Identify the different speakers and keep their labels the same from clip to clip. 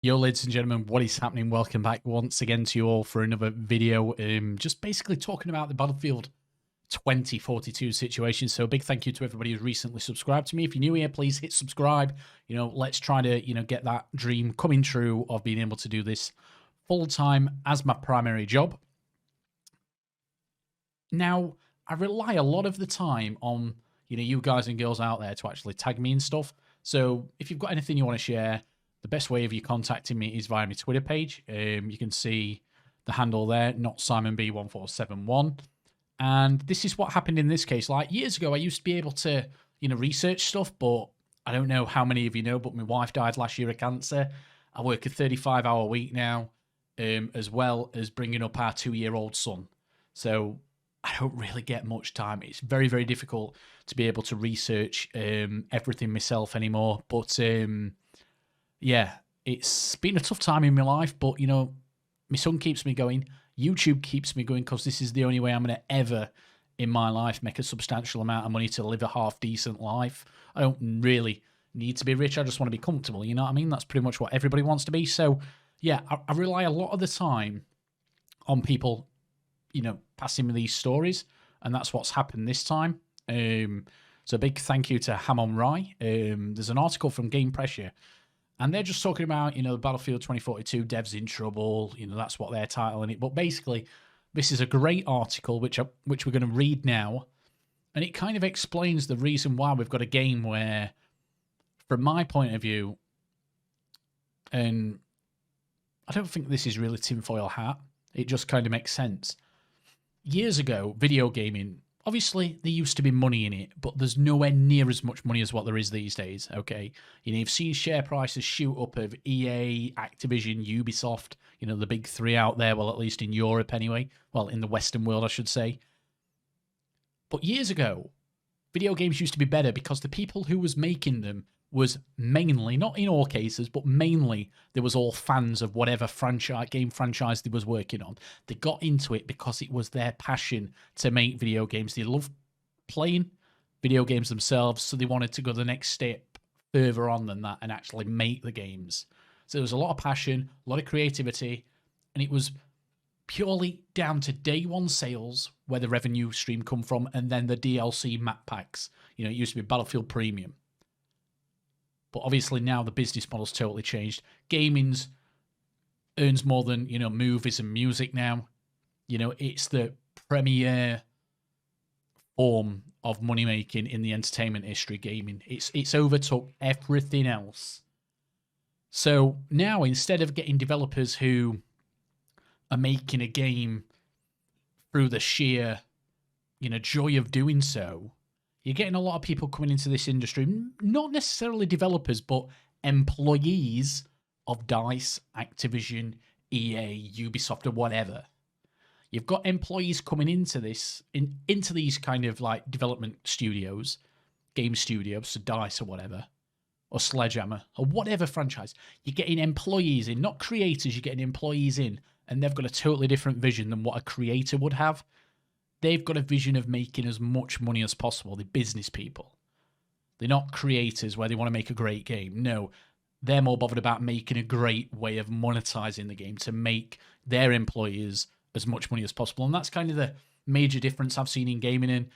Speaker 1: Yo, ladies and gentlemen, what is happening? Welcome back once again to you all for another video. Just basically talking about the Battlefield 2042 situation. So a big thank you to everybody who's recently subscribed to me. If you're new here, please hit subscribe. Let's try to, get that dream coming true of being able to do this full time as my primary job. Now, I rely a lot of the time on, you guys and girls out there to actually tag me and stuff. So if you've got anything you want to share, the best way of you contacting me is via my Twitter page. You can see the handle there, not Simon B1471. And this is what happened in this case. Like years ago, I used to be able to, research stuff, but I don't know how many of you know, but my wife died last year of cancer. I work a 35-hour week now, as well as bringing up our 2-year-old son. So I don't really get much time. It's very, very difficult to be able to research everything myself anymore. But yeah, it's been a tough time in my life, but, my son keeps me going. YouTube keeps me going because this is the only way I'm going to ever, in my life, make a substantial amount of money to live a half-decent life. I don't really need to be rich. I just want to be comfortable, you know what I mean? That's pretty much what everybody wants to be. So, yeah, I rely a lot of the time on people, passing me these stories, and that's what's happened this time. So a big thank you to Hamon Rai. There's an article from Game Pressure, and they're just talking about, the Battlefield 2042 devs in trouble. That's what they're titling it. But basically, this is a great article, which we're going to read now. And it kind of explains the reason why we've got a game where, from my point of view, and I don't think this is really tinfoil hat. It just kind of makes sense. Years ago, video gaming, obviously, there used to be money in it, but there's nowhere near as much money as what there is these days, okay? You've seen share prices shoot up of EA, Activision, Ubisoft, the big three out there, well, at least in Europe anyway. Well, in the Western world, I should say. But years ago, video games used to be better because the people who was making them was mainly, not in all cases, but mainly there was all fans of whatever game franchise they was working on. They got into it because it was their passion to make video games. They loved playing video games themselves, so they wanted to go the next step further on than that and actually make the games. So there was a lot of passion, a lot of creativity, and it was purely down to day one sales where the revenue stream come from, and then the DLC map packs. It used to be Battlefield Premium. But obviously now the business model's totally changed. Gaming's earns more than, movies and music now. It's the premier form of money making in the entertainment history, gaming. It's overtook everything else. So now, instead of getting developers who are making a game through the sheer, joy of doing so, you're getting a lot of people coming into this industry, not necessarily developers, but employees of DICE, Activision, EA, Ubisoft, or whatever. You've got employees coming into this, into these kind of like development studios, game studios, so DICE or whatever, or Sledgehammer, or whatever franchise. You're getting employees in, not creators, you're getting employees in, and they've got a totally different vision than what a creator would have. They've got a vision of making as much money as possible. They're business people. They're not creators where they want to make a great game. No, they're more bothered about making a great way of monetizing the game to make their employees as much money as possible. And that's kind of the major difference I've seen in gaming. And,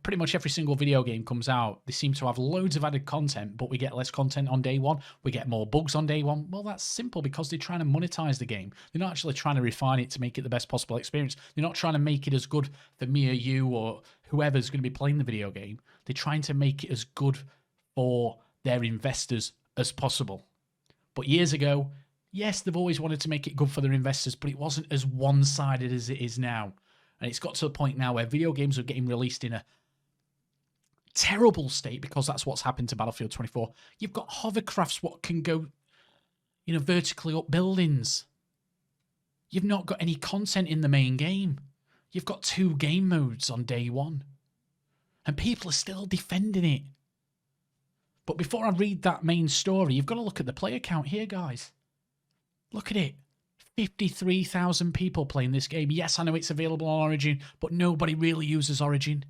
Speaker 1: pretty much every single video game comes out, they seem to have loads of added content, but we get less content on day one. We get more bugs on day one. Well, that's simple because they're trying to monetize the game. They're not actually trying to refine it to make it the best possible experience. They're not trying to make it as good for me or you or whoever's going to be playing the video game. They're trying to make it as good for their investors as possible. But years ago, yes, they've always wanted to make it good for their investors, but it wasn't as one-sided as it is now. And it's got to the point now where video games are getting released in a terrible state because that's what's happened to Battlefield 24. You've got hovercrafts what can go, vertically up buildings. You've not got any content in the main game. You've got 2 game modes on day one. And people are still defending it. But before I read that main story, you've got to look at the player count here, guys. Look at it. 53,000 people playing this game. Yes, I know it's available on Origin, but nobody really uses Origin.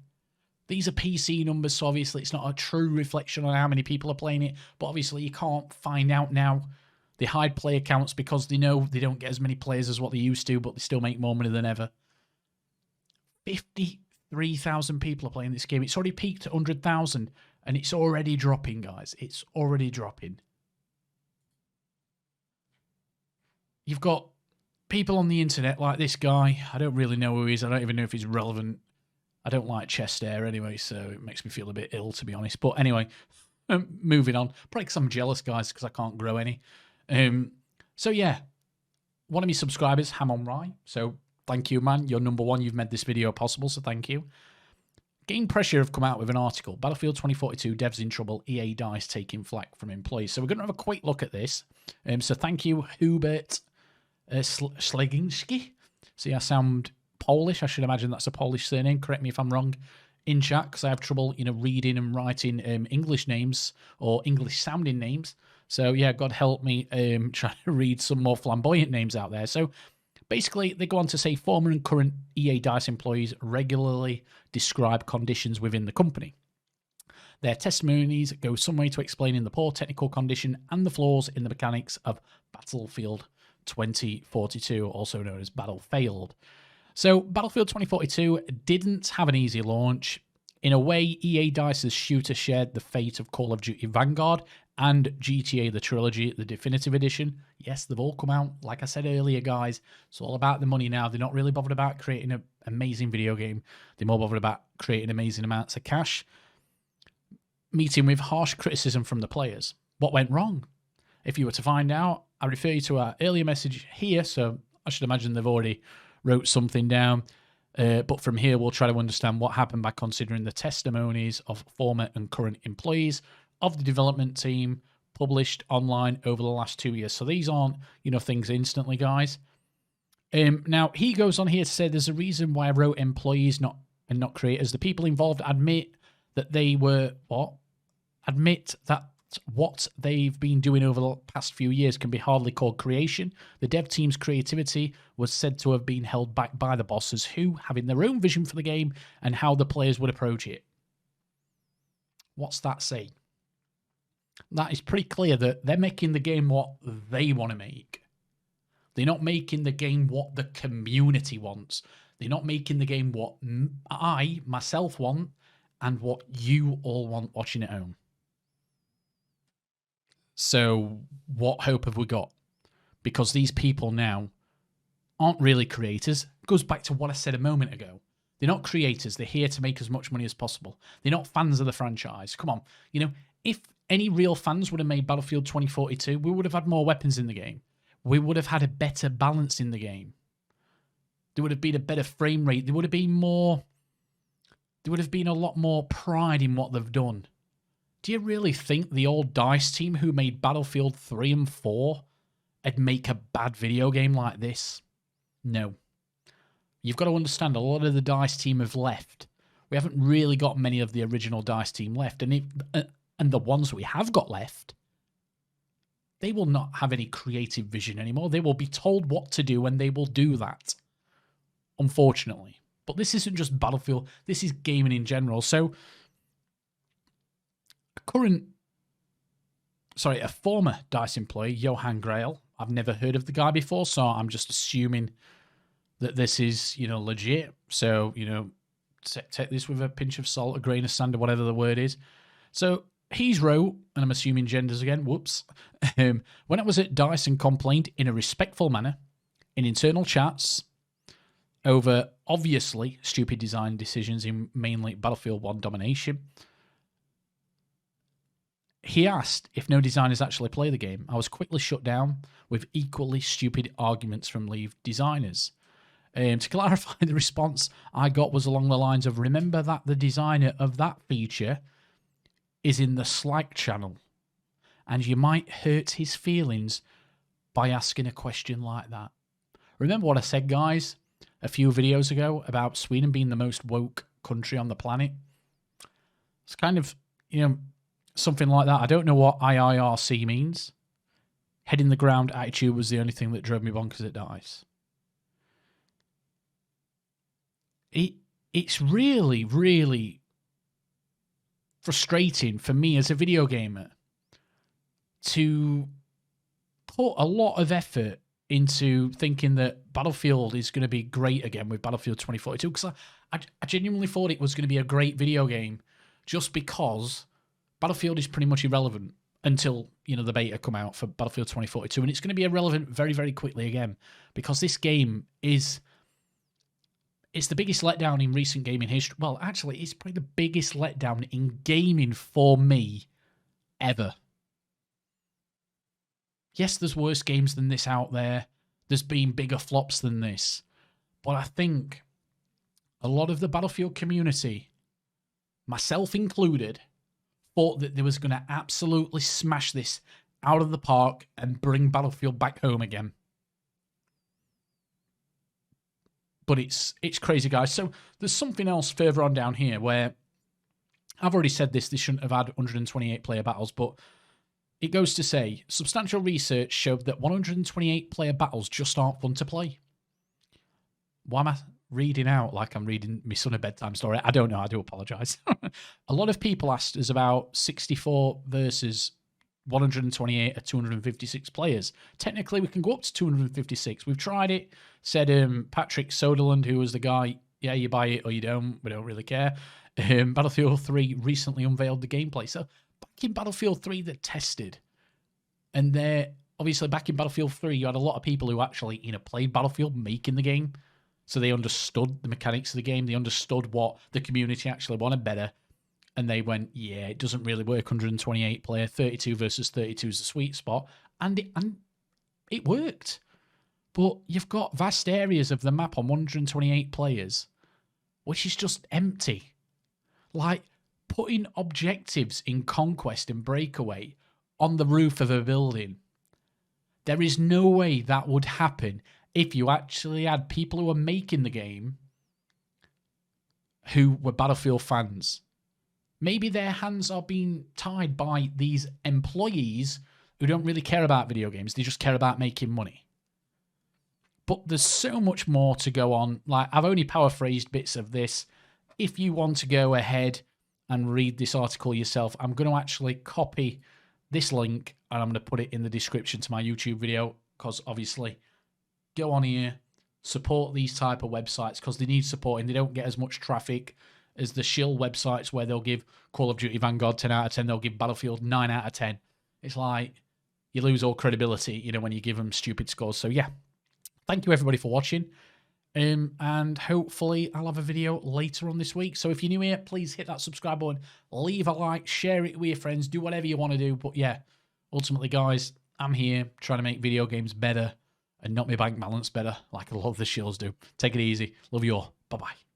Speaker 1: These are PC numbers, so obviously it's not a true reflection on how many people are playing it, but obviously you can't find out now They hide player counts because they know they don't get as many players as what they used to, but they still make more money than ever. 53,000 people are playing this game. It's already peaked at 100,000, and it's already dropping, guys. It's already dropping. You've got people on the internet like this guy. I don't really know who he is. I don't even know if he's relevant. I don't like chest hair anyway, so it makes me feel a bit ill, to be honest. But anyway, moving on. Probably because I'm jealous, guys, because I can't grow any. So yeah, one of my subscribers, Hamon Rai. So thank you, man. You're number one. You've made this video possible, so thank you. Game Pressure have come out with an article. Battlefield 2042, devs in trouble, EA DICE taking flack from employees. So we're going to have a quick look at this. So thank you, Hubert Sleginski. See, I sound Polish. I should imagine that's a Polish surname. Correct me if I'm wrong in chat, because I have trouble, reading and writing English names or English-sounding names. So yeah, God help me trying to read some more flamboyant names out there. So basically, they go on to say former and current EA DICE employees regularly describe conditions within the company. Their testimonies go some way to explaining the poor technical condition and the flaws in the mechanics of Battlefield 2042, also known as Battlefield. So Battlefield 2042 didn't have an easy launch. In a way, EA DICE's shooter shared the fate of Call of Duty Vanguard and GTA The Trilogy, the Definitive Edition. Yes, they've all come out. Like I said earlier, guys, it's all about the money now. They're not really bothered about creating an amazing video game. They're more bothered about creating amazing amounts of cash. Meeting with harsh criticism from the players. What went wrong? If you were to find out, I refer you to our earlier message here, so I should imagine they've already wrote something down. But from here, we'll try to understand what happened by considering the testimonies of former and current employees of the development team published online over the last 2 years. So these aren't, things instantly, guys. Now, he goes on here to say there's a reason why I wrote employees and not creators. The people involved admit that they were, admit that what they've been doing over the past few years can be hardly called creation. The dev team's creativity was said to have been held back by the bosses who, having their own vision for the game and how the players would approach it. What's that say? That is pretty clear that they're making the game what they want to make. They're not making the game what the community wants. They're not making the game what I, myself, want and what you all want watching at home. So what hope have we got? Because these people now aren't really creators. It goes back to what I said a moment ago. They're not creators. They're here to make as much money as possible. They're not fans of the franchise. Come on. If any real fans would have made Battlefield 2042, we would have had more weapons in the game. We would have had a better balance in the game. There would have been a better frame rate. There would have been a lot more pride in what they've done. Do you really think the old DICE team who made Battlefield 3 and 4 would make a bad video game like this? No. You've got to understand, a lot of the DICE team have left. We haven't really got many of the original DICE team left. And the ones we have got left, they will not have any creative vision anymore. They will be told what to do and they will do that, unfortunately. But this isn't just Battlefield. This is gaming in general. So a former DICE employee, Johan Grail. I've never heard of the guy before, so I'm just assuming that this is, legit. So, take this with a pinch of salt, a grain of sand, or whatever the word is. So he's wrote, and I'm assuming genders again, whoops. When I was at DICE and complained in a respectful manner in internal chats over obviously stupid design decisions in mainly Battlefield 1 domination, he asked if no designers actually play the game. I was quickly shut down with equally stupid arguments from lead designers. To clarify, the response I got was along the lines of, remember that the designer of that feature is in the Slack channel, and you might hurt his feelings by asking a question like that. Remember what I said, guys, a few videos ago about Sweden being the most woke country on the planet? It's kind of, something like that. I don't know what IIRC means. Head in the ground attitude was the only thing that drove me bonkers at DICE. It's really, really frustrating for me as a video gamer to put a lot of effort into thinking that Battlefield is going to be great again with Battlefield 2042, because I genuinely thought it was going to be a great video game, just because Battlefield is pretty much irrelevant until, you know, the beta come out for Battlefield 2042, and it's going to be irrelevant very, very quickly again, because this game is... It's the biggest letdown in recent gaming history. Well, actually, it's probably the biggest letdown in gaming for me ever. Yes, there's worse games than this out there. There's been bigger flops than this. But I think a lot of the Battlefield community, myself included, thought that they was going to absolutely smash this out of the park and bring Battlefield back home again. But it's crazy, guys. So there's something else further on down here where I've already said this shouldn't have had 128 player battles, but it goes to say, substantial research showed that 128 player battles just aren't fun to play. Why am I reading out like I'm reading my son a bedtime story? I don't know. I do apologise. A lot of people asked us about 64 versus 128 or 256 players. Technically, we can go up to 256. We've tried it. Said Patrick Soderland, who was the guy, yeah, you buy it or you don't. We don't really care. Battlefield 3 recently unveiled the gameplay. So back in Battlefield 3, they tested. And they're obviously back in Battlefield 3, you had a lot of people who actually, you know, played Battlefield making the game. So they understood the mechanics of the game. They understood what the community actually wanted better. And they went, yeah, it doesn't really work. 128 player, 32 versus 32 is the sweet spot. And it worked. But you've got vast areas of the map on 128 players, which is just empty. Like, putting objectives in Conquest and Breakaway on the roof of a building. There is no way that would happen if you actually had people who were making the game who were Battlefield fans. Maybe their hands are being tied by these employees who don't really care about video games. They just care about making money. But there's so much more to go on. Like, I've only paraphrased bits of this. If you want to go ahead and read this article yourself, I'm going to actually copy this link and I'm going to put it in the description to my YouTube video, because obviously go on here, support these type of websites because they need supporting. They don't get as much traffic as the shill websites where they'll give Call of Duty Vanguard 10 out of 10, they'll give Battlefield 9 out of 10. It's like you lose all credibility, you know, when you give them stupid scores. So yeah, thank you everybody for watching. And hopefully I'll have a video later on this week. So if you're new here, please hit that subscribe button, leave a like, share it with your friends, do whatever you want to do. But yeah, ultimately, guys, I'm here trying to make video games better and not my bank balance better like a lot of the shills do. Take it easy. Love you all. Bye-bye.